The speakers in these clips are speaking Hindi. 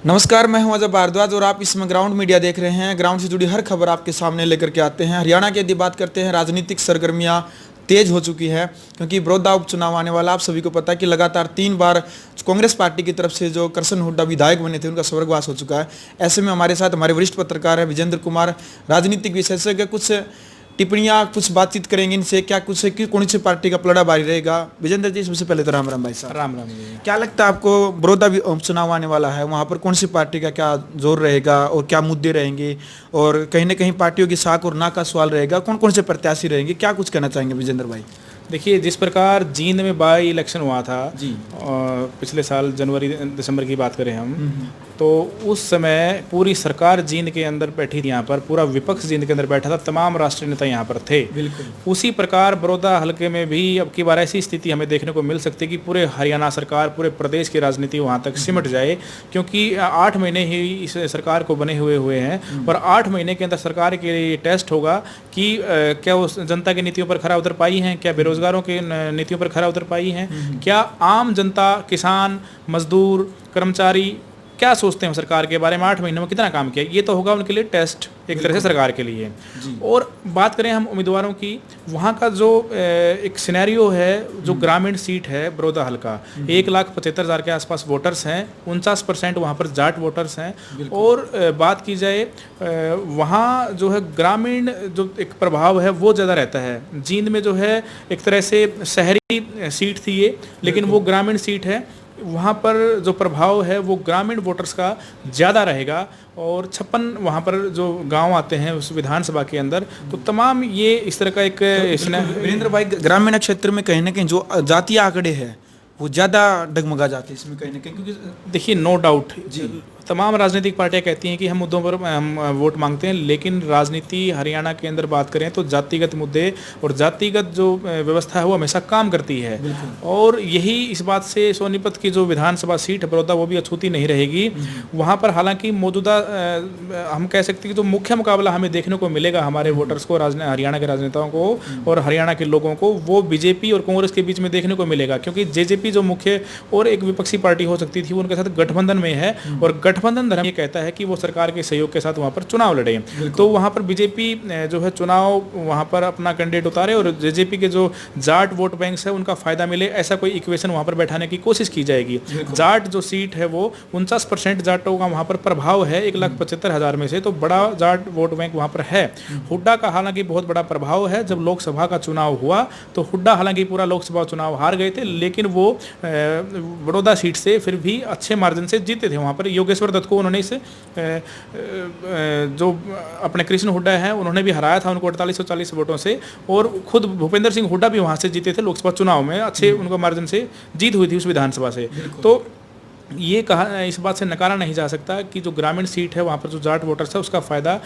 नमस्कार, मैं हूं अजय भारद्वाज और आप इसमें ग्राउंड मीडिया देख रहे हैं। ग्राउंड से जुड़ी हर खबर आपके सामने लेकर के आते हैं। हरियाणा की यदि बात करते हैं, राजनीतिक सरगर्मियां तेज हो चुकी है क्योंकि बड़ौदा उपचुनाव आने वाला। आप सभी को पता है कि लगातार 3 बार कांग्रेस पार्टी की तरफ से जो करसन हुड्डा विधायक बने थे उनका स्वर्गवास हो चुका है। ऐसे में हमारे साथ हमारे वरिष्ठ पत्रकार हैं विजेंद्र कुमार, राजनीतिक विशेषज्ञ। कुछ टिप्पणियां, कुछ बातचीत करेंगे इनसे। क्या कुछ है कि कौन सी पार्टी का पलड़ा भारी रहेगा। विजेंद्र जी, सबसे पहले तो राम राम भाई साहब। राम राम जी। क्या लगता है आपको, बड़ौदा उपचुनाव आने वाला है, वहाँ पर कौन सी पार्टी का क्या जोर रहेगा और क्या मुद्दे रहेंगे, और कहीं ना कहीं पार्टियों की साख और ना का सवाल रहेगा, कौन कौन से प्रत्याशी रहेंगे, क्या कुछ कहना चाहेंगे विजेंद्र भाई? देखिए, जिस प्रकार जींद में बाई इलेक्शन हुआ था जी। पिछले साल जनवरी दिसंबर की बात करें हम, हम्म। तो उस समय पूरी सरकार जींद के अंदर बैठी थी। यहाँ पर पूरा विपक्ष जींद के अंदर बैठा था, तमाम राष्ट्रीय नेता यहाँ पर थे। बिल्कुल। उसी प्रकार बड़ौदा हलके में भी अब की बार ऐसी स्थिति हमें देखने को मिल सकती है कि पूरे हरियाणा सरकार, पूरे प्रदेश की राजनीति वहाँ तक सिमट जाए, क्योंकि 8 महीने ही इस सरकार को बने हुए हैं और 8 महीने के अंदर सरकार के लिए टेस्ट होगा कि क्या वो जनता की नीतियों पर खरा उतर पाई हैं, क्या बेरोजगारों के नीतियों पर खरा उतर पाई हैं, क्या आम जनता, किसान, मजदूर, कर्मचारी क्या सोचते हैं सरकार के बारे में, 8 महीनों में कितना काम किया। ये तो होगा उनके लिए टेस्ट एक तरह से सरकार के लिए। और बात करें हम उम्मीदवारों की, वहाँ का जो एक सिनेरियो है, जो ग्रामीण सीट है बड़ौदा हल्का, 1,75,000 के आसपास वोटर्स हैं, 49% वहाँ पर जाट वोटर्स हैं। और बात की जाए वहाँ जो है ग्रामीण जो एक प्रभाव है वो ज़्यादा रहता है। जींद में जो है एक तरह से शहरी सीट थी ये, लेकिन वो ग्रामीण सीट है। वहाँ पर जो प्रभाव है वो ग्रामीण वोटर्स का ज़्यादा रहेगा। और 56 वहाँ पर जो गांव आते हैं उस विधानसभा के अंदर, तो तमाम ये इस तरह का एक वीरेंद्र भाई, ग्रामीण क्षेत्र में कहीं ना कहीं जो जातीय आंकड़े हैं वो ज़्यादा डगमगा जाते हैं इसमें कहीं ना कहीं, क्योंकि देखिए, नो डाउट जी, तमाम राजनीतिक पार्टियां कहती हैं कि हम मुद्दों पर हम वोट मांगते हैं, लेकिन राजनीति हरियाणा के अंदर बात करें तो जातिगत मुद्दे और जातिगत जो व्यवस्था है वो हमेशा काम करती है। और यही इस बात से सोनीपत की जो विधानसभा सीट है बड़ौदा, वो भी अछूती नहीं रहेगी। वहाँ पर हालांकि मौजूदा हम कह सकते हैं कि जो मुख्य मुकाबला हमें देखने को मिलेगा हमारे वोटर्स को, हरियाणा के राजनेताओं को और हरियाणा के लोगों को, वो बीजेपी और कांग्रेस के बीच में देखने को मिलेगा। क्योंकि जेजेपी जो मुख्य और एक विपक्षी पार्टी हो सकती थी, वो उनके साथ गठबंधन में है, और गठबंधन धर्म ये कहता है कि वो सरकार के सहयोग के साथ वहाँ पर चुनाव लड़े। तो वहाँ पर बीजेपी जो है चुनाव वहाँ पर अपना कैंडिडेट उतारे और जेजेपी के जो जाट वोट बैंक्स है उनका फायदा मिले, ऐसा कोई इक्वेशन वहाँ पर बैठाने की कोशिश की जाएगी। जाट जो सीट है वो 49% जाटों का वहाँ पर प्रभाव है 1,75,000 में से, तो बड़ा जाट वोट बैंक वहाँ पर है। हुड्डा का हालांकि बहुत बड़ा प्रभाव है। जब लोकसभा का चुनाव हुआ तो हुड्डा हालांकि पूरा लोकसभा चुनाव हार गए थे, लेकिन वो बड़ौदा सीट से फिर भी अच्छे मार्जिन से जीते थे। वहाँ पर योगेश्वर दत्त को उन्होंने इस जो अपने कृष्ण हुड्डा है उन्होंने भी हराया था उनको 4840 वोटों से, और खुद भूपेंद्र सिंह हुड्डा भी वहाँ से जीते थे लोकसभा चुनाव में, अच्छे उनको मार्जिन से जीत हुई थी उस विधानसभा से। तो ये कहा, इस बात से नकारा नहीं जा सकता कि जो ग्रामीण सीट है वहाँ पर जो जाट वोटर्स है उसका फ़ायदा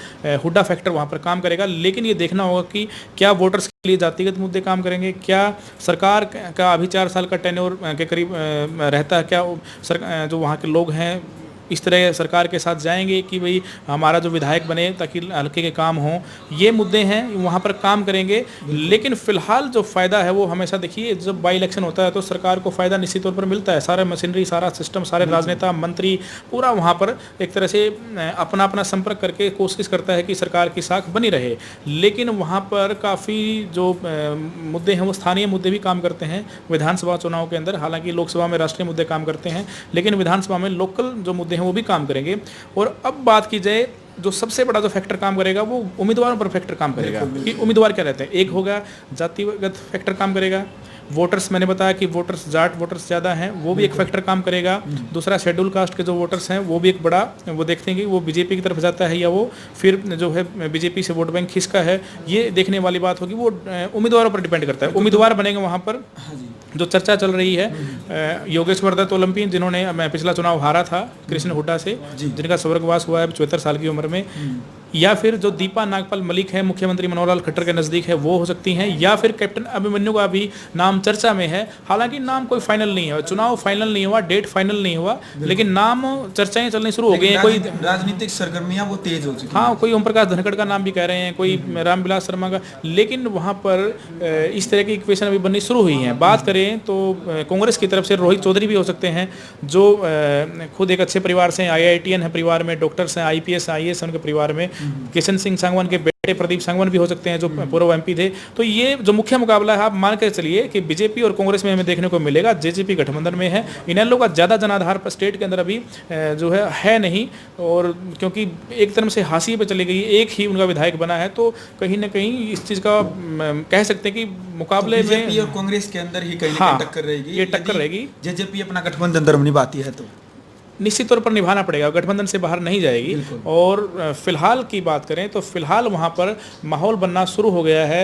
हुड्डा फैक्टर वहाँ पर काम करेगा। लेकिन ये देखना होगा कि क्या वोटर्स के लिए जातिगत मुद्दे काम करेंगे, क्या सरकार का अभी 4 साल का टेन्योर के करीब रहता है, क्या जो वहाँ के लोग हैं इस तरह सरकार के साथ जाएंगे कि भाई हमारा जो विधायक बने ताकि हल्के के काम हों, ये मुद्दे हैं वहाँ पर काम करेंगे। लेकिन फिलहाल जो फ़ायदा है वो हमेशा देखिए, जब बाई इलेक्शन होता है तो सरकार को फ़ायदा निश्चित तौर पर मिलता है। सारा मशीनरी, सारा सिस्टम, सारे राजनेता, मंत्री पूरा वहाँ पर एक तरह से अपना अपना संपर्क करके कोशिश करता है कि सरकार की साख बनी रहे। लेकिन वहाँ पर काफ़ी जो मुद्दे हैं वो स्थानीय मुद्दे भी काम करते हैं विधानसभा चुनाव के अंदर। हालांकि लोकसभा में राष्ट्रीय मुद्दे काम करते हैं, लेकिन विधानसभा में लोकल जो मुद्दे हैं वो भी काम करेंगे। और अब बात की जाए, जो सबसे बड़ा जो फैक्टर काम करेगा वो उम्मीदवारों पर फैक्टर काम करेगा कि उम्मीदवार क्या रहते हैं। एक होगा जातिगत फैक्टर काम करेगा, वोटर्स, मैंने बताया कि वोटर्स, जाट वोटर्स ज़्यादा हैं, वो भी एक फैक्टर काम करेगा। दूसरा, शेड्यूल कास्ट के जो वोटर्स हैं वो भी एक बड़ा, वो देखते हैं कि वो बीजेपी की तरफ जाता है या वो फिर जो है बीजेपी से वोट बैंक खिसका है, ये देखने वाली बात होगी। वो उम्मीदवारों पर डिपेंड करता है, उम्मीदवार बनेंगे वहाँ पर। जो चर्चा चल रही है योगेश्वर दत्त ओलंपियन, जिन्होंने पिछला चुनाव हारा था कृष्ण हुड्डा से, जिनका स्वर्गवास हुआ है 74 साल की उम्र में, या फिर जो दीपा नागपाल मलिक है मुख्यमंत्री मनोहर लाल खट्टर के नज़दीक है वो हो सकती हैं, या फिर कैप्टन अभिमन्यु का भी नाम चर्चा में है। हालांकि नाम कोई फाइनल नहीं है, चुनाव फाइनल नहीं हुआ, डेट फाइनल नहीं हुआ, लेकिन नाम चर्चाएं चलनी शुरू हो गई हैं। कोई राजनीतिक सरगर्मियां वो तेज हो चुकी हैं। हाँ, कोई ओम प्रकाश धनखड़ का नाम भी कह रहे हैं, कोई रामविलास शर्मा का, लेकिन वहाँ पर इस तरह की इक्वेशन अभी बननी शुरू हुई हैं। बात करें तो कांग्रेस की तरफ से रोहित चौधरी भी हो सकते हैं, जो खुद एक अच्छे परिवार से, IITN है परिवार में, डॉक्टर्स हैं, IPS IAS उनके परिवार में, किशन सिंह सांगवान के बेटे प्रदीप सांगवान भी हो सकते हैं जो पूर्व MP थे। तो ये जो मुख्य मुकाबला है, आप मान कर चलिए कि बीजेपी और कांग्रेस में हमें देखने को मिलेगा। JJP गठबंधन में है, इनेलो का ज़्यादा जनाधार पर स्टेट के अंदर अभी जो है नहीं, और क्योंकि एक तरफ से हाशिए पे चली गई, एक ही उनका विधायक बना है, तो कहीं ना कहीं इस चीज़ का कह सकते हैं कि मुकाबले में बीजेपी और कांग्रेस के अंदर ही कहीं ना कहीं टक्कर रहेगी। ये टक्कर रहेगी। JJP अपना गठबंधन धर्म निभाती है तो निश्चित तौर पर निभाना पड़ेगा, गठबंधन से बाहर नहीं जाएगी। और फिलहाल की बात करें तो फिलहाल वहाँ पर माहौल बनना शुरू हो गया है।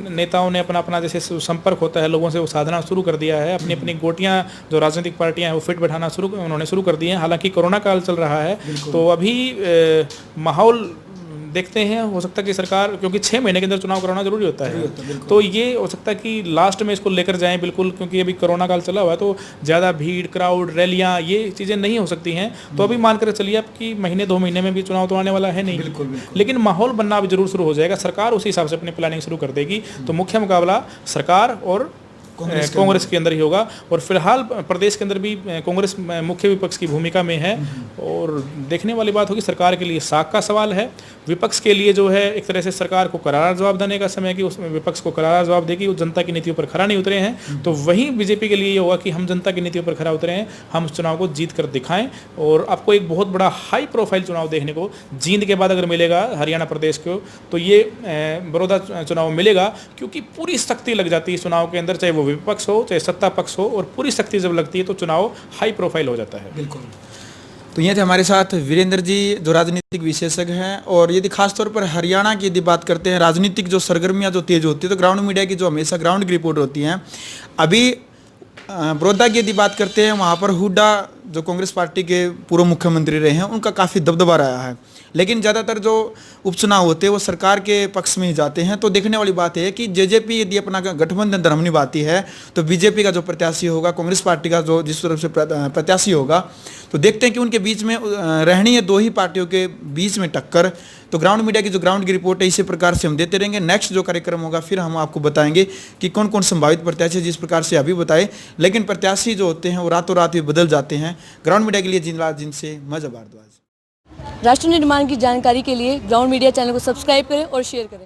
नेताओं ने अपना अपना जैसे संपर्क होता है लोगों से, वो साधना शुरू कर दिया है। अपनी अपनी गोटियाँ जो राजनीतिक पार्टियाँ हैं वो फिट बैठाना उन्होंने शुरू कर दिए हैं। हालांकि कोरोना काल चल रहा है, तो अभी माहौल देखते हैं। हो सकता है कि सरकार, क्योंकि 6 महीने के अंदर चुनाव कराना जरूरी होता है, तो ये हो सकता है कि लास्ट में इसको लेकर जाएं बिल्कुल, क्योंकि अभी कोरोना काल चला हुआ है, तो ज़्यादा भीड़, क्राउड, रैलियां, ये चीज़ें नहीं हो सकती हैं। तो अभी मान कर चलिए आप कि महीने 2 महीने में भी चुनाव तो आने वाला है नहीं, बिल्कुल। लेकिन माहौल बनना अभी जरूर शुरू हो जाएगा। सरकार उसी हिसाब से अपनी प्लानिंग शुरू कर देगी। तो मुख्य मुकाबला सरकार और कांग्रेस के अंदर ही होगा। और फिलहाल प्रदेश के अंदर भी कांग्रेस मुख्य विपक्ष की भूमिका में है, और देखने वाली बात होगी। सरकार के लिए साख का सवाल है, विपक्ष के लिए जो है एक तरह से सरकार को करारा जवाब देने का समय कि उसमें विपक्ष को करारा जवाब देगी। वो जनता की नीतियों पर खरा नहीं उतरे हैं, तो वहीं बीजेपी के लिए ये होगा कि हम जनता की नीतियों पर खरा उतरे हैं, हम उस चुनाव को जीत कर दिखाएं। और आपको एक बहुत बड़ा हाई प्रोफाइल चुनाव देखने को जींद के बाद अगर मिलेगा हरियाणा प्रदेश को, तो ये बड़ौदा चुनाव मिलेगा, क्योंकि पूरी शक्ति लग जाती है चुनाव के अंदर, चाहे वो विपक्ष हो चाहे सत्ता पक्ष हो, और पूरी शक्ति जब लगती है तो चुनाव हाई प्रोफाइल हो जाता है। बिल्कुल। तो ये थे हमारे साथ वीरेंद्र जी, जो राजनीतिक विशेषज्ञ हैं। और यदि खासतौर पर हरियाणा की यदि बात करते हैं, राजनीतिक जो सरगर्मियां जो तेज होती है, तो ग्राउंड मीडिया की जो हमेशा ग्राउंड की रिपोर्ट होती हैं। अभी बड़ौदा की यदि बात करते हैं, वहाँ पर हुड्डा जो कांग्रेस पार्टी के पूर्व मुख्यमंत्री रहे हैं, उनका काफ़ी दबदबा रहा है। लेकिन ज़्यादातर जो उपचुनाव होते हैं वो सरकार के पक्ष में ही जाते हैं। तो देखने वाली बात है कि JJP यदि अपना गठबंधन धर्म निभाती है, तो BJP का जो प्रत्याशी होगा, कांग्रेस पार्टी का जो जिस तरफ से प्रत्याशी होगा, तो देखते हैं कि उनके बीच में रहनी है 2 ही पार्टियों के बीच में टक्कर। तो ग्राउंड मीडिया की जो ग्राउंड की रिपोर्ट है, इसी प्रकार से हम देते रहेंगे। नेक्स्ट जो कार्यक्रम होगा फिर हम आपको बताएंगे कि कौन कौन संभावित प्रत्याशी, जिस प्रकार से अभी बताए। लेकिन प्रत्याशी जो होते हैं वो रातों रात भी बदल जाते हैं। ग्राउंड मीडिया के लिए जिनसे मजा भारद्वाज। राष्ट्र निर्माण की जानकारी के लिए ग्राउंड मीडिया चैनल को सब्सक्राइब करें और शेयर करें।